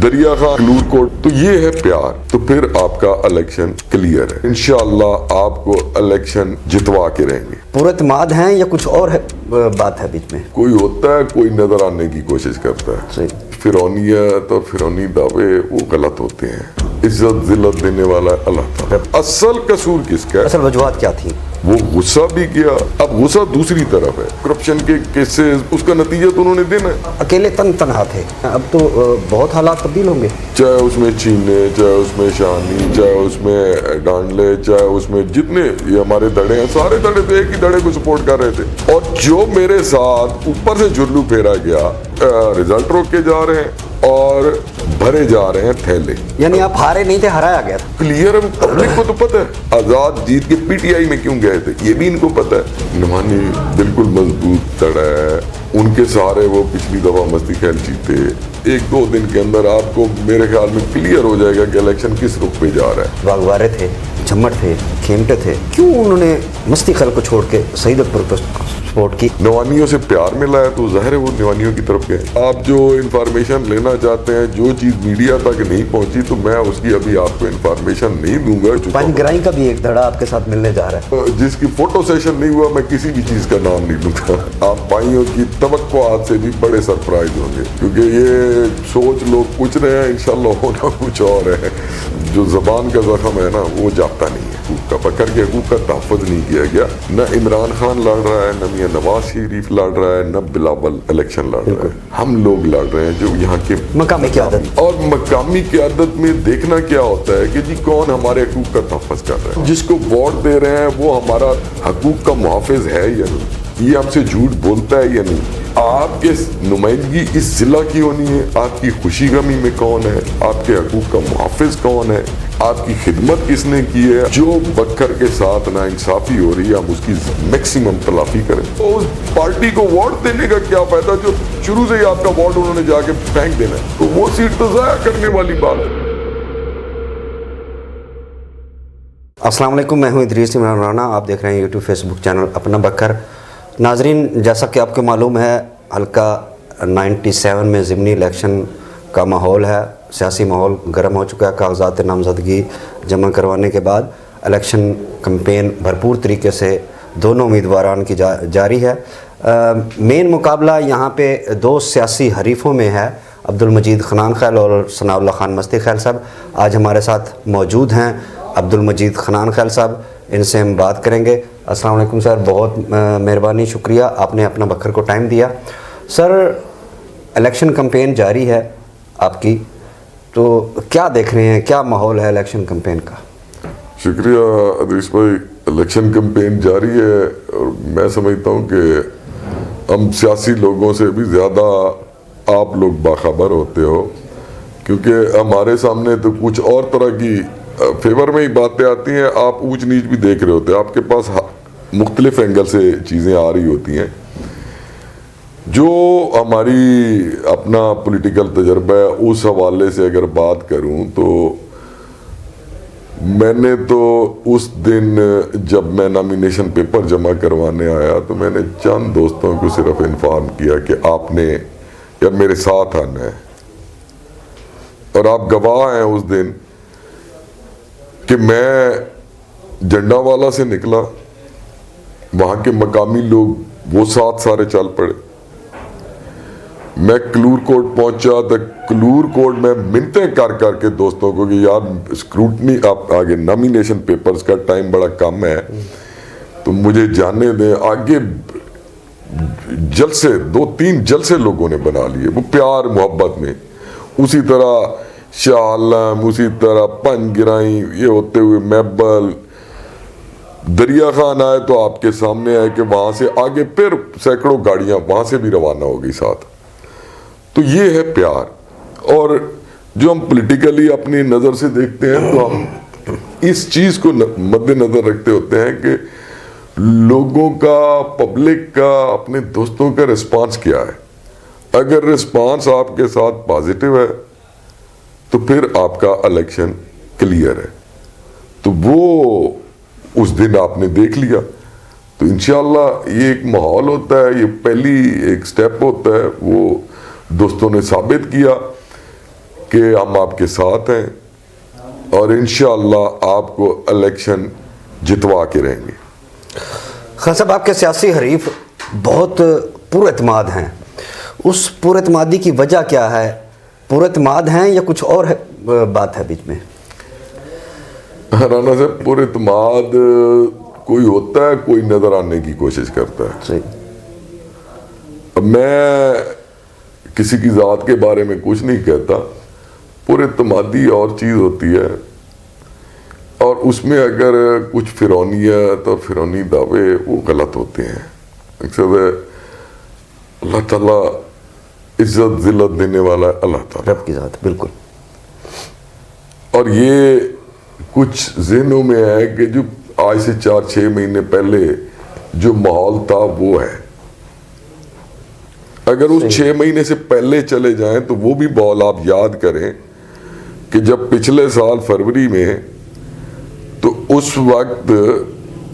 دریا خان کلور کوٹ، تو یہ ہے پیار، تو پھر آپ کا الیکشن کلیئر ہے، انشاءاللہ آپ کو الیکشن جتوا کے رہیں گے۔ پورا اعتماد ہیں یا کچھ اور بات ہے بیچ میں؟ کوئی ہوتا ہے، کوئی نظر آنے کی کوشش کرتا ہے، صحیح۔ فرعونیت اور فرعونی دعوے وہ غلط ہوتے ہیں، عزت ذلت دینے والا اللہ تعالیٰ۔ اصل قصور کس کا ہے؟ اصل وجوہات کیا تھیں؟ وہ غصہ بھی کیا، اب غصہ دوسری طرف ہے، کرپشن کے کیسز، اس کا نتیجہ تو انہوں نے دینا ہے۔ اکیلے تنہا تھے، اب تو بہت حالات تبدیل ہوں گے، چاہے اس میں چینے، چاہے اس میں شانی، چاہے اس میں ڈانڈلے، چاہے اس میں جتنے یہ ہمارے دڑے ہیں، سارے دڑے تو ایک ہی دڑے کو سپورٹ کر رہے تھے، اور جو میرے ساتھ اوپر سے جرلو پھیرا گیا، رزلٹ روک کے جا رہے ہیں اور بھرے جا رہے ہیں تھیلے۔ یعنی آپ ہارے نہیں تھے، ہرایا گیا تھا۔ کلیئر ہے، پبلک کو تو پتہ ہے آزاد جیت کے پی ٹی آئی میں کیوں گئے تھے، یہ بھی ان کو پتہ ہے۔ نعمانی بالکل مضبوط تڑا ہے، ان کے سہارے وہ پچھلی دفعہ مستی خیل جیتے، ایک دو دن کے اندر آپ کو میرے خیال میں کلیئر ہو جائے گا کہ الیکشن کس رخ پہ جا رہا ہے۔ واگوارے تھے، جھمٹ تھے، کھیمٹے تھے، کیوں انہوں نے مستی خیل کو چھوڑ کے سعید اکبر کو سپورٹ کی؟ نوانیوں سے پیار ملا ہے تو ظاہر ہے وہ نوانیوں کی طرف گئے۔ آپ جو انفارمیشن لینا چاہتے ہیں، جو چیز میڈیا تک نہیں پہنچی تو میں اس کی ابھی آپ کو انفارمیشن نہیں دوں گا۔ پن گرائی کا بھی ایک دھڑا آپ کے ساتھ ملنے جا رہا ہے، جس کی فوٹو سیشن نہیں ہوا میں کسی بھی چیز کا نام نہیں لوں گا۔ آپ بھائیوں کی توقعات سے بھی بڑے سرپرائز ہوں گے، کیونکہ یہ سوچ لوگ کچھ رہے ہیں، انشاءاللہ ہونا کچھ اور ہے۔ جو زبان کا زخم ہے نا وہ جاتا نہیں ہے، حقوق کا پکڑ کے حقوق کا تحفظ نہیں کیا گیا۔ نہ عمران خان لڑ رہا ہے، نہ میاں نواز شریف لڑ رہا ہے، نہ بلاول الیکشن لڑ رہا ہے، ہم لوگ لڑ رہے ہیں جو یہاں کے مقامی قیادت۔ اور مقامی قیادت میں دیکھنا کیا ہوتا ہے کہ جی کون ہمارے حقوق کا تحفظ کر رہا ہے، جس کو ووٹ دے رہے ہیں وہ ہمارا حقوق کا محافظ ہے یا نہیں، یہ ہم سے جھوٹ بولتا ہے یا نہیں۔ آپ کے نمائندگی اس ضلع کی ہونی ہے، آپ کی خوشی غمی میں کون ہے، آپ کے حقوق کا محافظ کون ہے، آپ کی خدمت کس نے کی ہے۔ جو بکر کے ساتھ ناانصافی ہو رہی ہے ہم اس کی میکسیمم تلافی کریں۔ تو اس پارٹی کو ووٹ دینے کا کیا فائدہ جو شروع سے ہی آپ کا ووٹ انہوں نے جا کے پھینک دینا ہے، تو وہ سیٹ تو ضائع کرنے والی بات ہے۔ السلام علیکم، میں ہوں ادریس عمران رانا، آپ دیکھ رہے ہیں یوٹیوب فیس بک چینل اپنا بکر۔ ناظرین، جیسا کہ آپ کو معلوم ہے، حلقہ 97 میں ضمنی الیکشن کا ماحول ہے، سیاسی ماحول گرم ہو چکا ہے۔ کاغذات نامزدگی جمع کروانے کے بعد الیکشن کمپین بھرپور طریقے سے دونوں امیدواران کی جاری ہے۔ مین مقابلہ یہاں پہ دو سیاسی حریفوں میں ہے، عبدالمجید خنان خیل اور ثناء اللہ خان مستی خیل صاحب آج ہمارے ساتھ موجود ہیں۔ عبدالمجید خنان خیل صاحب، ان سے ہم بات کریں گے۔ السلام علیکم سر، بہت مہربانی، شکریہ آپ نے اپنا بکر کو ٹائم دیا۔ سر، الیکشن کمپین جاری ہے آپ کی، تو کیا دیکھ رہے ہیں، کیا ماحول ہے الیکشن کمپین کا؟ شکریہ ادریس بھائی، الیکشن کمپین جاری ہے اور میں سمجھتا ہوں کہ ہم سیاسی لوگوں سے بھی زیادہ آپ لوگ باخبر ہوتے ہو، کیونکہ ہمارے سامنے تو کچھ اور طرح کی فیور میں ہی باتیں آتی ہیں، آپ اونچ نیچ بھی دیکھ رہے ہوتے ہیں، آپ کے پاس مختلف اینگل سے چیزیں آ رہی ہوتی ہیں۔ جو ہماری اپنا پولیٹیکل تجربہ ہے اس حوالے سے اگر بات کروں تو میں نے تو اس دن جب میں نامینیشن پیپر جمع کروانے آیا تو میں نے چند دوستوں کو صرف انفارم کیا کہ آپ نے یا میرے ساتھ آنا ہے، اور آپ گواہ ہیں اس دن کہ میں جنڈا والا سے نکلا، وہاں کے مقامی لوگ وہ ساتھ سارے چل پڑے، میں کلور کوٹ پہنچا تو کلور کوٹ میں منتیں کر کر کے دوستوں کو کہ یار اسکروٹنی آپ آگے نامینیشن پیپرز کا ٹائم بڑا کم ہے تو مجھے جانے دیں آگے۔ جلسے 2-3 جلسے لوگوں نے بنا لیے، وہ پیار محبت میں، اسی طرح شاہ عالم، اسی طرح پن گرائیں، یہ ہوتے ہوئے محبل دریا خان آئے تو آپ کے سامنے آئے کہ وہاں سے آگے پھر سینکڑوں گاڑیاں وہاں سے بھی روانہ ہو گئی ساتھ۔ تو یہ ہے پیار، اور جو ہم پولیٹیکلی اپنی نظر سے دیکھتے ہیں تو ہم اس چیز کو مد نظر رکھتے ہوتے ہیں کہ لوگوں کا، پبلک کا، اپنے دوستوں کا رسپانس کیا ہے۔ اگر رسپانس آپ کے ساتھ پازیٹیو ہے تو پھر آپ کا الیکشن کلیئر ہے، تو وہ اس دن آپ نے دیکھ لیا۔ تو انشاءاللہ یہ ایک ماحول ہوتا ہے، یہ پہلی ایک سٹیپ ہوتا ہے، وہ دوستوں نے ثابت کیا کہ ہم آپ کے ساتھ ہیں اور انشاءاللہ آپ کو الیکشن جتوا کے رہیں گے۔ خان صاحب آپ کے سیاسی حریف بہت پر اعتماد ہیں، اس پر اعتمادی کی وجہ کیا ہے؟ پر اعتماد ہیں یا کچھ اور بات ہے بیچ میں؟ رانا صاحب پر اعتماد کوئی ہوتا ہے، کوئی نظر آنے کی کوشش کرتا ہے۔ صحیح۔ اب میں کسی کی ذات کے بارے میں کچھ نہیں کہتا، پر اعتمادی اور چیز ہوتی ہے، اور اس میں اگر کچھ فرعونیت اور فرعونی دعوے وہ غلط ہوتے ہیں۔ مقصد ہے اللہ تعالیٰ عزت ذلت دینے والا ہے، اللہ تعالیٰ رب کی ذات، بالکل۔ اور یہ کچھ ذہنوں میں ہے کہ جو آج سے 4-6 مہینے پہلے جو ماحول تھا وہ ہے، اگر اس 6 مہینے سے پہلے چلے جائیں تو وہ بھی ماحول آپ یاد کریں کہ جب پچھلے سال فروری میں، تو اس وقت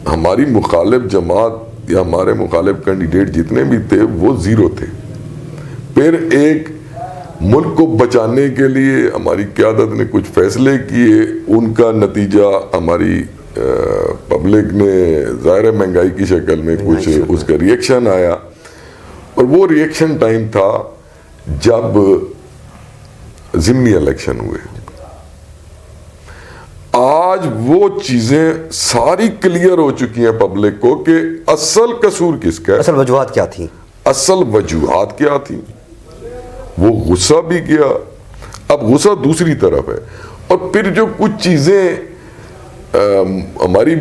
ہماری مخالف جماعت یا ہمارے مخالف کینڈیڈیٹ جتنے بھی تھے وہ 0 تھے۔ پھر ایک ملک کو بچانے کے لیے ہماری قیادت نے کچھ فیصلے کیے، ان کا نتیجہ ہماری پبلک نے ظاہر مہنگائی کی شکل میں کچھ اس کا ریئیکشن آیا، اور وہ ریئیکشن ٹائم تھا جب ضمنی الیکشن ہوئے۔ آج وہ چیزیں ساری کلیئر ہو چکی ہیں پبلک کو کہ اصل قصور کس کا ہے، اصل وجوہات کیا تھیں، اصل وجوہات کیا تھیں۔ وہ غصہ بھی کیا، اب غصہ دوسری طرف ہے، اور پھر جو کچھ چیزیں ہماری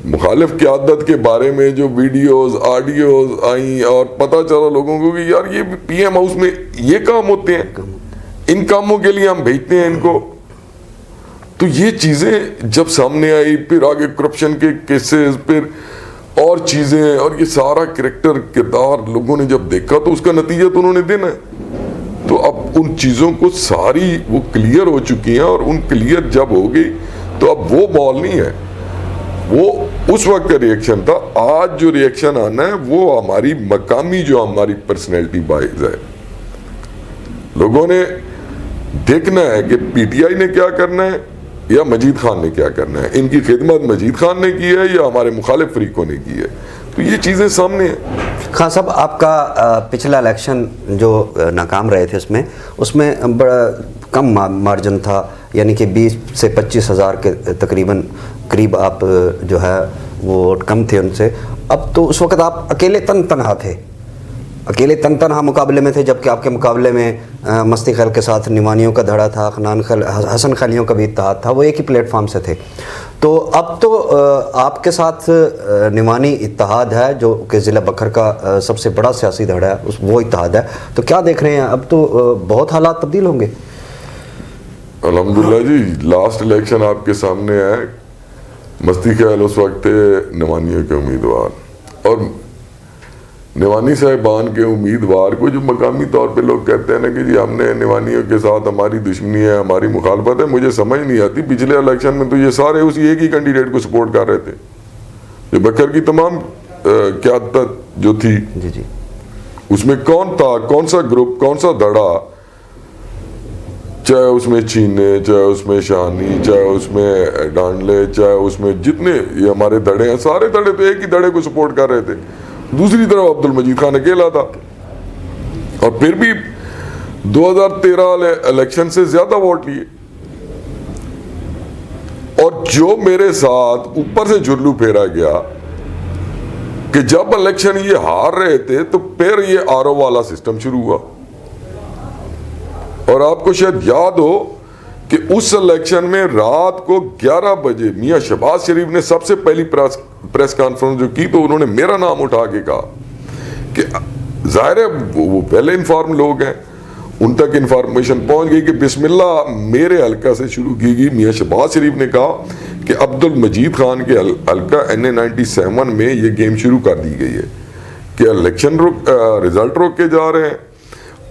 مخالف قیادت کے بارے میں جو ویڈیوز آڈیوز آئیں اور پتہ چلا لوگوں کو کہ یار یہ پی ایم ہاؤس میں یہ کام ہوتے ہیں، ان کاموں کے لیے ہم بھیجتے ہیں ان کو، تو یہ چیزیں جب سامنے آئی، پھر آگے کرپشن کے کیسز، پھر اور چیزیں، اور یہ سارا کریکٹر کردار لوگوں نے جب دیکھا تو اس کا نتیجہ تو انہوں نے دینا ہے۔ تو اب ان چیزوں کو ساری وہ کلیئر ہو چکی ہیں، اور ان کلیئر جب ہو گئی تو اب وہ ماحول نہیں ہے، وہ اس وقت کا ریئیکشن تھا۔ آج جو ریئیکشن آنا ہے وہ ہماری مقامی جو ہماری پرسنالٹی باعث ہے، لوگوں نے دیکھنا ہے کہ پی ٹی آئی نے کیا کرنا ہے یا مجید خان نے کیا کرنا ہے، ان کی خدمت مجید خان نے کی ہے یا ہمارے مخالف فریقوں نے کی ہے، تو یہ چیزیں سامنے ہیں۔ خان صاحب آپ کا پچھلا الیکشن جو ناکام رہے تھے اس میں بڑا کم مارجن تھا، یعنی کہ 20 سے 25 ہزار کے تقریباً قریب آپ جو ہے وہ ووٹ کم تھے ان سے۔ اب تو اس وقت آپ اکیلے تنہا تھے، اکیلے تنہا مقابلے میں تھے، جبکہ آپ کے مقابلے میں مستی خیل کے ساتھ نمانیوں کا دھڑا تھا، حسن خیلیوں کا بھی اتحاد تھا، وہ ایک ہی پلیٹ فارم سے تھے۔ تو اب تو آپ کے ساتھ نمانی اتحاد ہے جو کہ ضلع بکر کا سب سے بڑا سیاسی دھڑا ہے، وہ اتحاد ہے، تو کیا دیکھ رہے ہیں اب تو بہت حالات تبدیل ہوں گے؟ الحمدللہ جی، لاسٹ الیکشن آپ کے سامنے ہے، مستی خیل اس وقت تھے نمانیوں کے امیدوار، اور نوانی صاحبان کے امیدوار کو جو مقامی طور پہ لوگ کہتے ہیں نا کہ جی ہم نے نوانیوں کے ساتھ ہماری دشمنی ہے، ہماری مخالفت ہے، مجھے سمجھ نہیں آتی۔ پچھلے الیکشن میں تو یہ سارے اسی ایک ہی کینڈیڈیٹ کو سپورٹ کر رہے تھے، جو بکر کی تمام قیادت جو تھی جی اس میں کون تھا، کون سا گروپ، کون سا دھڑا، چاہے اس میں چینے، چاہے اس میں شانی، چاہے اس میں ڈانڈلے، چاہے اس میں جتنے یہ ہمارے دھڑے ہیں، سارے دھڑے تو ایک ہی دھڑے کو سپورٹ کر رہے تھے۔ دوسری طرف عبد المجید خان اکیلا تھا، اور پھر بھی 2013 الیکشن سے زیادہ ووٹ لیے، اور جو میرے ساتھ اوپر سے جھرلو پھیرا گیا کہ جب الیکشن یہ ہار رہے تھے تو پھر یہ آر او والا سسٹم شروع ہوا، اور آپ کو شاید یاد ہو کہ اس الیکشن میں رات کو 11 بجے میاں شہباز شریف نے سب سے پہلی پریس کانفرنس جو کی تو انہوں نے میرا نام اٹھا کے کہا کہ ظاہر ہے وہ پہلے انفارم لوگ ہیں، ان تک انفارمیشن پہنچ گئی کہ بسم اللہ میرے حلقہ سے شروع کی گئی۔ میاں شہباز شریف نے کہا کہ عبد المجید خان کے حلقہ NA97 میں یہ گیم شروع کر دی گئی ہے کہ الیکشن رزلٹ روکے جا رہے ہیں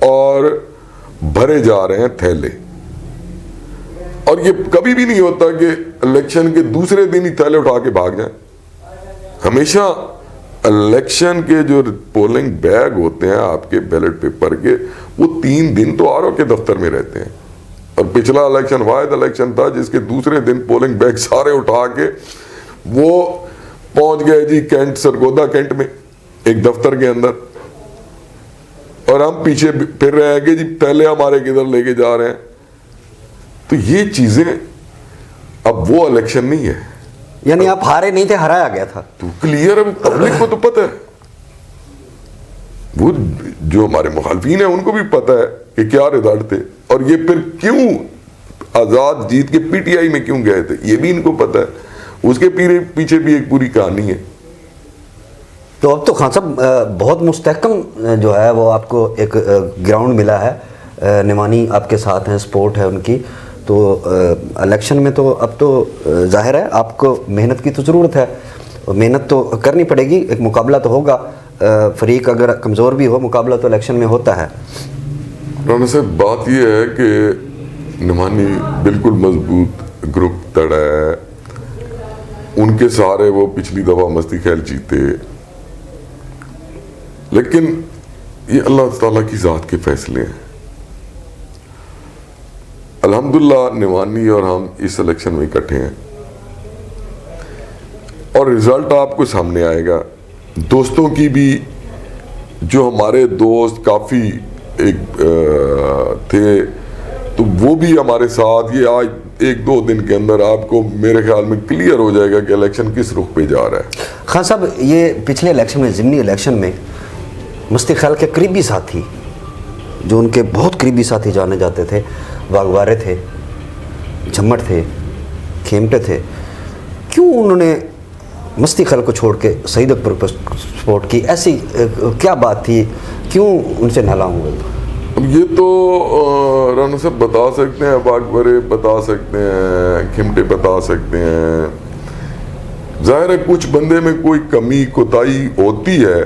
اور بھرے جا رہے ہیں تھیلے، اور یہ کبھی بھی نہیں ہوتا کہ الیکشن کے دوسرے دن ہی تھیلے اٹھا کے بھاگ جائیں، ہمیشہ الیکشن کے جو پولنگ بیگ ہوتے ہیں آپ کے بیلٹ پیپر کے، وہ 3 دن تو آر او کے دفتر میں رہتے ہیں، اور پچھلا الیکشن واحد الیکشن تھا جس کے دوسرے دن پولنگ بیگ سارے اٹھا کے وہ پہنچ گئے جی کینٹ، سرگودا کینٹ میں ایک دفتر کے اندر، اور ہم پیچھے پھر رہے ہیں کہ جی پہلے ہمارے کدھر لے کے جا رہے ہیں. تو یہ چیزیں اب وہ الیکشن نہیں ہے. یعنی آپ ہارے نہیں تھے، ہرایا گیا تھا. تو کلیئر ہے، پبلک کو تو پتہ ہے، وہ جو ہمارے مخالفین ہیں ان کو بھی پتہ ہے کہ کیا رزلٹ تھے، اور یہ پھر کیوں آزاد جیت کے پی ٹی آئی میں کیوں گئے تھے یہ بھی ان کو پتہ ہے. اس کے پیچھے بھی ایک پوری کہانی ہے. تو اب تو خان صاحب بہت مستحکم جو ہے وہ آپ کو ایک گراؤنڈ ملا ہے، نعمانی آپ کے ساتھ ہیں، سپورٹ ہے ان کی، تو الیکشن میں تو اب تو ظاہر ہے آپ کو محنت کی تو ضرورت ہے، محنت تو کرنی پڑے گی، ایک مقابلہ تو ہوگا، فریق اگر کمزور بھی ہو مقابلہ تو الیکشن میں ہوتا ہے. رانا صاحب بات یہ ہے کہ نعمانی بالکل مضبوط گروپ تڑا ہے، ان کے سارے وہ پچھلی دفعہ مستی خیل جیتے، لیکن یہ اللہ تعالیٰ کی ذات کے فیصلے ہیں. الحمدللہ نعمانی اور ہم اس الیکشن میں اکٹھے ہیں، اور رزلٹ آپ کو سامنے آئے گا. دوستوں کی بھی، جو ہمارے دوست کافی ایک تھے تو وہ بھی ہمارے ساتھ، یہ آج 1-2 دن کے اندر آپ کو میرے خیال میں کلیئر ہو جائے گا کہ الیکشن کس رخ پہ جا رہا ہے. خان صاحب یہ پچھلے الیکشن میں، ضمنی الیکشن میں، مستی خیال کے قریبی ساتھی، جو ان کے بہت قریبی ساتھی جانے جاتے تھے، واگوارے تھے، جھمٹ تھے، کھیمٹے تھے، کیوں انہوں نے مستی خیال کو چھوڑ کے سعید اکبر پر سپورٹ کی؟ ایسی کیا بات تھی، کیوں ان سے نالاں ہوئے؟ اب یہ تو رانا صاحب بتا سکتے ہیں، واگوارے بتا سکتے ہیں، کھمٹے بتا سکتے ہیں. ظاہر ہے کچھ بندے میں کوئی کمی کوتاہی ہوتی ہے،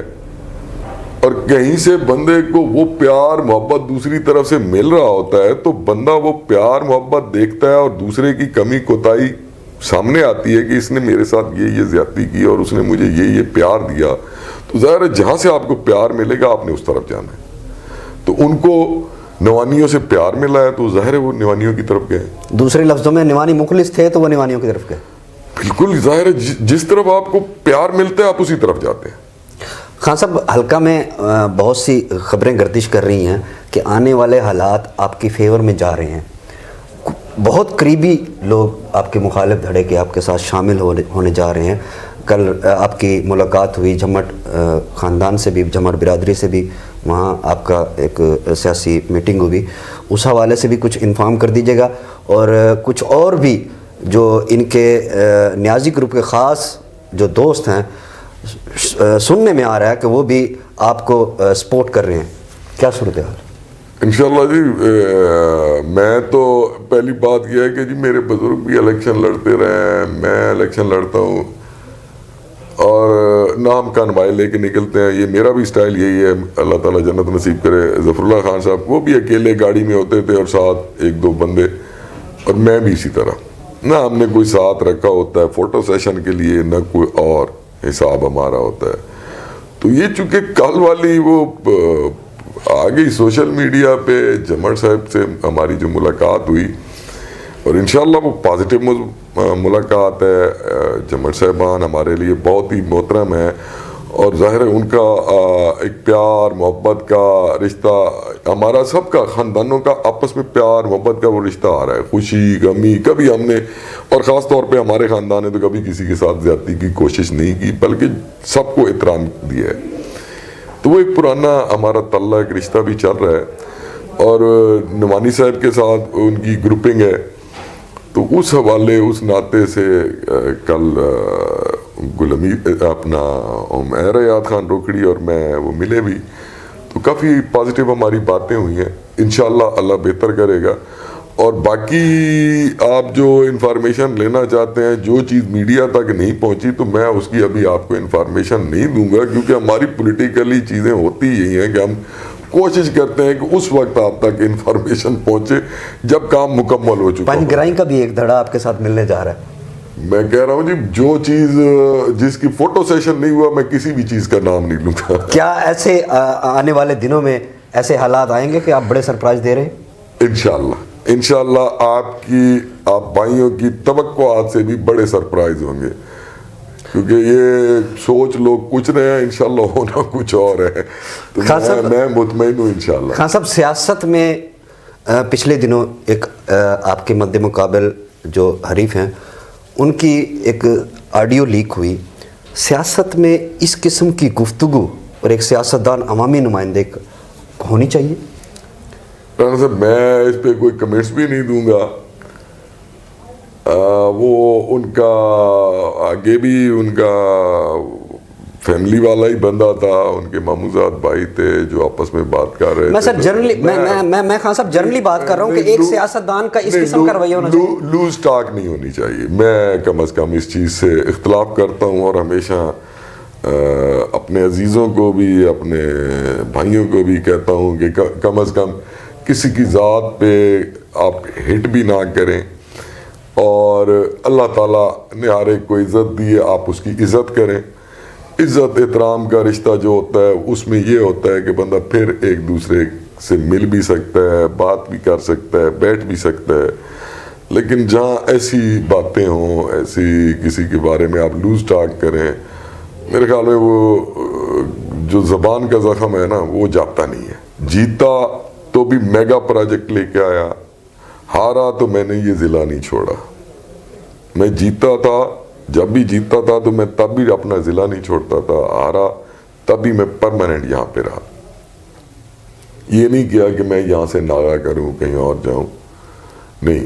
اور کہیں سے بندے کو وہ پیار محبت دوسری طرف سے مل رہا ہوتا ہے تو بندہ وہ پیار محبت دیکھتا ہے، اور دوسرے کی کمی کوتاہی سامنے آتی ہے کہ اس نے میرے ساتھ یہ زیادتی کی اور اس نے مجھے یہ پیار دیا. تو ظاہر ہے جہاں سے آپ کو پیار ملے گا آپ نے اس طرف جانا ہے. تو ان کو نعمانیوں سے پیار ملا ہے تو ظاہر ہے وہ نعمانیوں کی طرف گئے. دوسرے لفظوں میں نعمانی مخلص تھے تو وہ نعمانیوں کی طرف گئے. بالکل ظاہر ہے جس طرف آپ کو پیار ملتا ہے آپ اسی طرف جاتے ہیں. خان صاحب حلقہ میں بہت سی خبریں گردش کر رہی ہیں کہ آنے والے حالات آپ کی فیور میں جا رہے ہیں، بہت قریبی لوگ آپ کے مخالف دھڑے کے آپ کے ساتھ شامل ہونے جا رہے ہیں. کل آپ کی ملاقات ہوئی جھمٹ خاندان سے بھی، جھمٹ برادری سے بھی، وہاں آپ کا ایک سیاسی میٹنگ ہوئی، اس حوالے سے بھی کچھ انفارم کر دیجیے گا. اور کچھ اور بھی جو ان کے نیازی گروپ کے خاص جو دوست ہیں، سننے میں آ رہا ہے کہ وہ بھی آپ کو سپورٹ کر رہے ہیں، کیا صورتحال؟ انشاءاللہ جی میں تو پہلی بات یہ ہے کہ جی میرے بزرگ بھی الیکشن لڑتے رہے ہیں، میں الیکشن لڑتا ہوں، اور نام کا نمائے لے کے نکلتے ہیں. یہ میرا بھی سٹائل یہی ہے، اللہ تعالیٰ جنت نصیب کرے. ظفر اللہ خان صاحب وہ بھی اکیلے گاڑی میں ہوتے تھے اور ساتھ 1-2 بندے، اور میں بھی اسی طرح، نہ ہم نے کوئی ساتھ رکھا ہوتا ہے فوٹو سیشن کے لیے، نہ کوئی اور حساب ہمارا ہوتا ہے. تو یہ چونکہ کل والی وہ آ گئی سوشل میڈیا پہ، جھمٹ صاحب سے ہماری جو ملاقات ہوئی، اور انشاءاللہ وہ پازیٹیو ملاقات ہے. جھمٹ صاحبان ہمارے لیے بہت ہی محترم ہے، اور ظاہر ہے ان کا ایک پیار محبت کا رشتہ، ہمارا سب کا خاندانوں کا آپس میں پیار محبت کا وہ رشتہ آ رہا ہے. خوشی غمی کبھی ہم نے، اور خاص طور پہ ہمارے خاندان نے تو کبھی کسی کے ساتھ زیادتی کی کوشش نہیں کی، بلکہ سب کو احترام دیا ہے. تو وہ ایک پرانا ہمارا تعلق، ایک رشتہ بھی چل رہا ہے. اور نعمانی صاحب کے ساتھ ان کی گروپنگ ہے، تو اس حوالے اس ناطے سے کل غلامی اپنا حیات خان روکڑی اور میں وہ ملے بھی، تو کافی پازیٹیو ہماری باتیں ہوئی ہیں. انشاءاللہ اللہ بہتر کرے گا. اور باقی آپ جو انفارمیشن لینا چاہتے ہیں، جو چیز میڈیا تک نہیں پہنچی تو میں اس کی ابھی آپ کو انفارمیشن نہیں دوں گا، کیونکہ ہماری پولیٹیکلی چیزیں ہوتی یہی ہیں کہ ہم کوشش کرتے ہیں کہ اس وقت آپ تک انفارمیشن پہنچے جب کام مکمل ہو چکا. پنج گرائی کا بھی ایک دھڑا آپ کے ساتھ ملنے جا رہا ہے. میں کہہ رہا ہوں جی جو چیز جس کی فوٹو سیشن نہیں ہوا میں کسی بھی چیز کا نام نہیں لوں گا. کیا ایسے آنے والے دنوں میں ایسے حالات آئیں گے کہ آپ بڑے سرپرائز دے رہے ہیں؟ انشاءاللہ آپ بھائیوں کی توقعات سے بھی بڑے سرپرائز ہوں گے, کیونکہ یہ سوچ لوگ کچھ رہے ہیں, انشاءاللہ ہونا کچھ اور ہے. تو میں مطمئن ہوں انشاءاللہ. خان صاحب, سیاست میں پچھلے دنوں ایک آپ کے مد مقابل جو حریف ہیں ان کی ایک آڈیو لیک ہوئی. سیاست میں اس قسم کی گفتگو اور ایک سیاستدان عوامی نمائندے ہونی چاہیے؟ رانا صاحب میں اس پہ کوئی کمنٹس بھی نہیں دوں گا. وہ ان کا آگے بھی ان کا فیملی والا ہی بندہ تھا, ان کے ماموزاد بھائی تھے جو آپس میں بات کر رہے تھے. میں سر جنرلی میں خان صاحب جنرلی بات کر رہا ہوں کہ ایک سیاستدان کا اس قسم کا رویہ ہونا چاہیے. لوز ٹاک نہیں ہونی چاہیے. میں کم از کم اس چیز سے اختلاف کرتا ہوں اور ہمیشہ اپنے عزیزوں کو بھی اپنے بھائیوں کو بھی کہتا ہوں کہ کم از کم کسی کی ذات پہ آپ ہٹ بھی نہ کریں, اور اللہ تعالیٰ نے ہر ایک کو عزت دی ہے, آپ اس کی عزت کریں. عزت احترام کا رشتہ جو ہوتا ہے اس میں یہ ہوتا ہے کہ بندہ پھر ایک دوسرے سے مل بھی سکتا ہے, بات بھی کر سکتا ہے, بیٹھ بھی سکتا ہے. لیکن جہاں ایسی باتیں ہوں, ایسی کسی کے بارے میں آپ لوز ٹاک کریں, میرے خیال میں وہ جو زبان کا زخم ہے نا وہ جاتا نہیں ہے. جیتا تو بھی میگا پروجیکٹ لے کے آیا, ہارا تو میں نے یہ ضلع نہیں چھوڑا. میں جیتا تھا, جب بھی جیتا تھا تو میں تب بھی اپنا ضلع نہیں چھوڑتا تھا, ہارا تب بھی میں پرماننٹ یہاں پہ رہا. یہ نہیں کیا کہ میں یہاں سے ناغا کروں کہیں اور جاؤں, نہیں.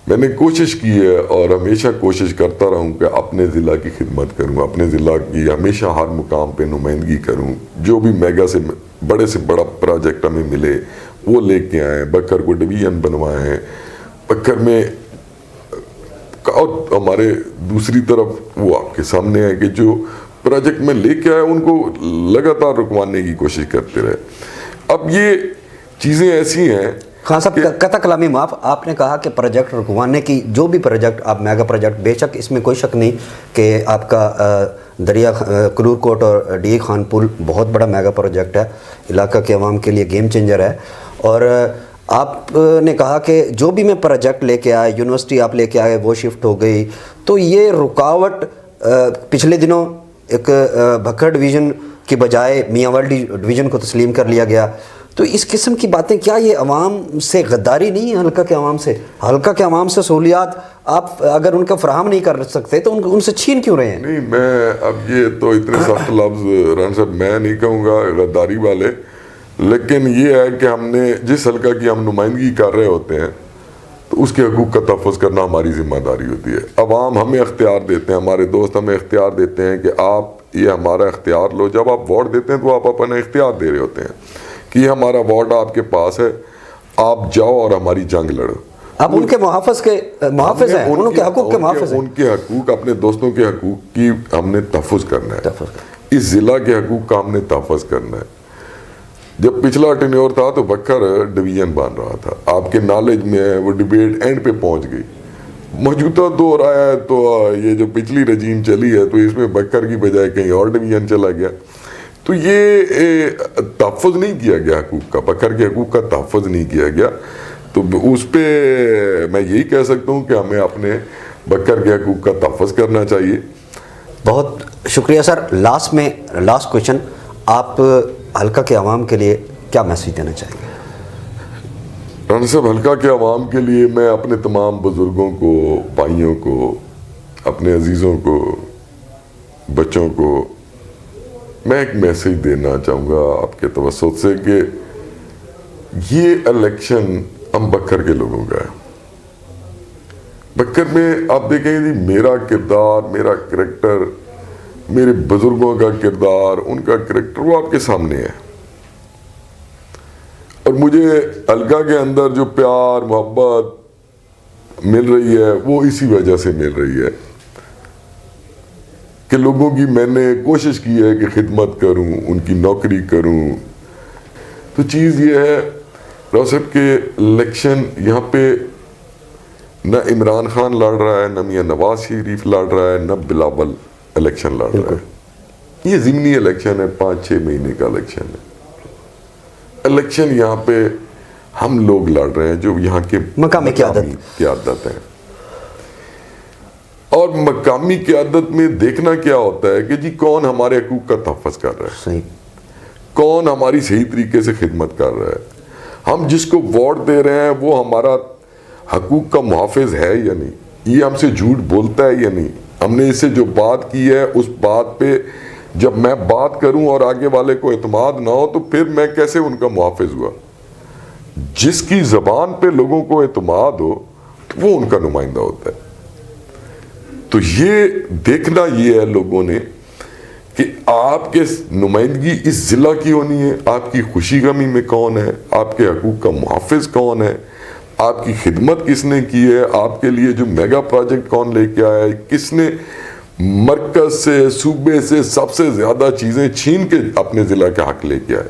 میں نے کوشش کی ہے اور ہمیشہ کوشش کرتا رہوں کہ اپنے ضلع کی خدمت کروں, اپنے ضلع کی ہمیشہ ہر مقام پہ نمائندگی کروں. جو بھی میگا سے بڑے سے بڑا پروجیکٹ ہمیں ملے وہ لے کے آئیں. بکر کو ڈویژن بنوائیں, بکر میں. اور ہمارے دوسری طرف وہ آپ کے سامنے ہے کہ جو پروجیکٹ میں لے کے آئے ان کو لگاتار رکوانے کی کوشش کرتے رہے. اب یہ چیزیں ایسی ہیں. خان صاحب قطع کلامی معاف, آپ نے کہا کہ پروجیکٹ رکوانے کی, جو بھی پروجیکٹ آپ میگا پروجیکٹ, بے شک اس میں کوئی شک نہیں کہ آپ کا دریا کرور کوٹ اور ڈی خان پل بہت بڑا میگا پروجیکٹ ہے, علاقہ کے عوام کے لیے گیم چینجر ہے. اور آپ نے کہا کہ جو بھی میں پروجیکٹ لے کے آئے, یونیورسٹی آپ لے کے آئے وہ شفٹ ہو گئی, تو یہ رکاوٹ پچھلے دنوں ایک بھکر ڈویژن کی بجائے میاں والی ڈویژن کو تسلیم کر لیا گیا. تو اس قسم کی باتیں, کیا یہ عوام سے غداری نہیں ہے؟ حلقہ کے عوام سے, حلقہ کے عوام سے سہولیات آپ اگر ان کا فراہم نہیں کر سکتے تو ان سے چھین کیوں رہے ہیں؟ نہیں, میں اب یہ تو اتنے سخت لفظ رن صاحب میں نہیں کہوں گا غداری والے, لیکن یہ ہے کہ ہم نے جس حلقہ کی ہم نمائندگی کر رہے ہوتے ہیں تو اس کے حقوق کا تحفظ کرنا ہماری ذمہ داری ہوتی ہے. عوام ہمیں اختیار دیتے ہیں, ہمارے دوست ہمیں اختیار دیتے ہیں کہ آپ یہ ہمارا اختیار لو. جب آپ ووٹ دیتے ہیں تو آپ اپنا اختیار دے رہے ہوتے ہیں کہ یہ ہمارا ووٹ آپ کے پاس ہے, آپ جاؤ اور ہماری جنگ لڑو. آپ ان کے محافظ ہیں, ان کے حقوق کے محافظ ہیں. ان کے حقوق, اپنے دوستوں کے حقوق کی ہم نے تحفظ کرنا ہے, اس ضلع کے حقوق کا ہم نے تحفظ کرنا ہے. جب پچھلا ٹینیور تھا تو بکر ڈویژن بن رہا تھا, آپ کے نالج میں ہے وہ ڈیبیٹ اینڈ پہ پہنچ گئی. موجودہ دور آیا ہے تو یہ جو پچھلی رجیم چلی ہے تو اس میں بکر کی بجائے کہیں اور ڈویژن چلا گیا. تو یہ تحفظ نہیں کیا گیا حقوق کا, بکر کے حقوق کا تحفظ نہیں کیا گیا. تو اس پہ میں یہی کہہ سکتا ہوں کہ ہمیں اپنے بکر کے حقوق کا تحفظ کرنا چاہیے. بہت شکریہ سر. لاسٹ کویشچن, آپ حلقہ کے عوام کے لیے کیا میسیج دینا چاہیں گے؟ رانا صاحب, حلقہ کے عوام کے لیے میں اپنے تمام بزرگوں کو, بھائیوں کو, اپنے عزیزوں کو, بچوں کو میں ایک میسیج دینا چاہوں گا آپ کے توسط سے کہ یہ الیکشن ہم بکر کے لوگوں کا ہے. بکر میں آپ دیکھیں جی, میرا کردار, میرا کریکٹر, میرے بزرگوں کا کردار, ان کا کریکٹر وہ آپ کے سامنے ہے. اور مجھے حلقہ کے اندر جو پیار محبت مل رہی ہے وہ اسی وجہ سے مل رہی ہے کہ لوگوں کی میں نے کوشش کی ہے کہ خدمت کروں, ان کی نوکری کروں. تو چیز یہ ہے صاحب کہ الیکشن یہاں پہ نہ عمران خان لڑ رہا ہے، نہ میاں نواز شریف لڑ رہا ہے، نہ بلاول الیکشن لڑ رہا ہے. یہ ضمنی الیکشن ہے، 5-6 مہینے کا الیکشن ہے. الیکشن یہاں پہ ہم لوگ لڑ رہے ہیں جو یہاں کے مقامی قیادت ہیں. اور مقامی قیادت میں دیکھنا کیا ہوتا ہے کہ جی کون ہمارے حقوق کا تحفظ کر رہا ہے، صحیح، کون ہماری صحیح طریقے سے خدمت کر رہا ہے. ہم جس کو ووٹ دے رہے ہیں وہ ہمارا حقوق کا محافظ ہے یا نہیں، یہ ہم سے جھوٹ بولتا ہے یا نہیں. ہم نے اس سے جو بات کی ہے اس بات پہ جب میں بات کروں اور آگے والے کو اعتماد نہ ہو تو پھر میں کیسے ان کا محافظ ہوا. جس کی زبان پہ لوگوں کو اعتماد ہو تو وہ ان کا نمائندہ ہوتا ہے. تو یہ دیکھنا یہ ہے لوگوں نے کہ آپ کے نمائندگی اس ضلع کی ہونی ہے، آپ کی خوشی غمی میں کون ہے، آپ کے حقوق کا محافظ کون ہے، آپ کی خدمت کس نے کی ہے، آپ کے لیے جو میگا پروجیکٹ کون لے کے آیا ہے، کس نے مرکز سے صوبے سے سب سے زیادہ چیزیں چھین کے اپنے ضلع کے حق لے کے آئے.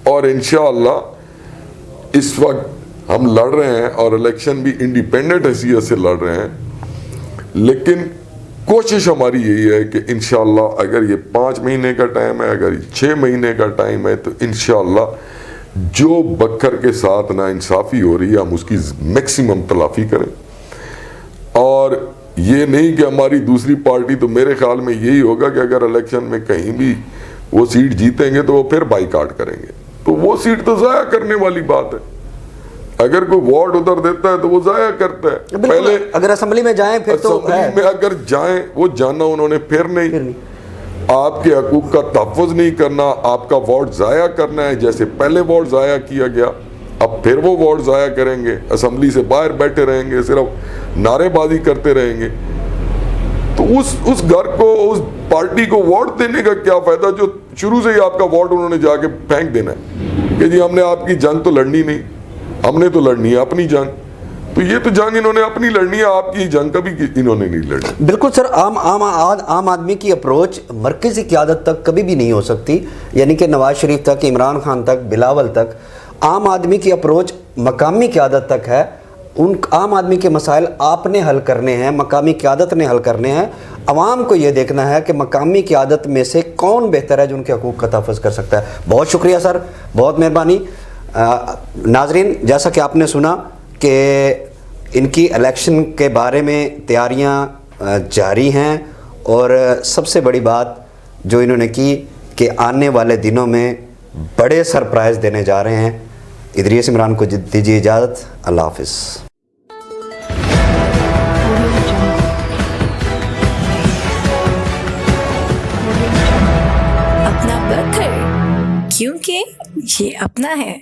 اور انشاءاللہ اس وقت ہم لڑ رہے ہیں اور الیکشن بھی انڈیپینڈنٹ حیثیت سے لڑ رہے ہیں، لیکن کوشش ہماری یہی ہے کہ انشاءاللہ اگر یہ 5 مہینے کا ٹائم ہے، اگر یہ 6 مہینے کا ٹائم ہے، تو انشاءاللہ جو بکر کے ساتھ ناانصافی ہو رہی ہے ہم اس کی میکسیمم تلافی کریں. اور یہ نہیں کہ ہماری دوسری پارٹی، تو میرے خیال میں یہی ہوگا کہ اگر الیکشن میں کہیں بھی وہ سیٹ جیتیں گے تو وہ پھر بائیکاٹ کریں گے. تو وہ سیٹ تو ضائع کرنے والی بات ہے. اگر کوئی ووٹ ادھر دیتا ہے تو وہ ضائع کرتا ہے. پہلے اگر اسمبلی میں جائیں پھر تو اسمبلی میں اگر جائیں، وہ جانا انہوں نے پھر نہیں، آپ کے حقوق کا تحفظ نہیں کرنا، آپ کا ووٹ ضائع کرنا ہے. جیسے پہلے ووٹ ضائع کیا گیا، اب پھر وہ ووٹ ضائع کریں گے، اسمبلی سے باہر بیٹھے رہیں گے، صرف نعرے بازی کرتے رہیں گے. تو اس گھر کو، اس پارٹی کو ووٹ دینے کا کیا فائدہ جو شروع سے ہی آپ کا ووٹ انہوں نے جا کے پھینک دینا ہے کہ جی ہم نے آپ کی جنگ تو لڑنی نہیں، ہم نے تو لڑنی ہے اپنی جنگ. تو یہ تو جنگ انہوں نے اپنی لڑنی ہے، آپ کی جنگ کبھی انہوں نے نہیں لڑنی. بالکل سر، عام آدمی کی اپروچ مرکزی قیادت تک کبھی بھی نہیں ہو سکتی، یعنی کہ نواز شریف تک، عمران خان تک، بلاول تک. عام آدمی کی اپروچ مقامی قیادت تک ہے. ان عام آدمی کے مسائل آپ نے حل کرنے ہیں، مقامی قیادت نے حل کرنے ہیں. عوام کو یہ دیکھنا ہے کہ مقامی قیادت میں سے کون بہتر ہے جو ان کے حقوق کا تحفظ کر سکتا ہے. بہت شکریہ سر، بہت مہربانی. ناظرین، جیسا کہ آپ نے سنا کہ ان کی الیکشن کے بارے میں تیاریاں جاری ہیں، اور سب سے بڑی بات جو انہوں نے کی کہ آنے والے دنوں میں بڑے سرپرائز دینے جا رہے ہیں. ادریس عمران کو دیجیے اجازت. اللہ حافظ. اپنا بکر، کیونکہ یہ اپنا ہے.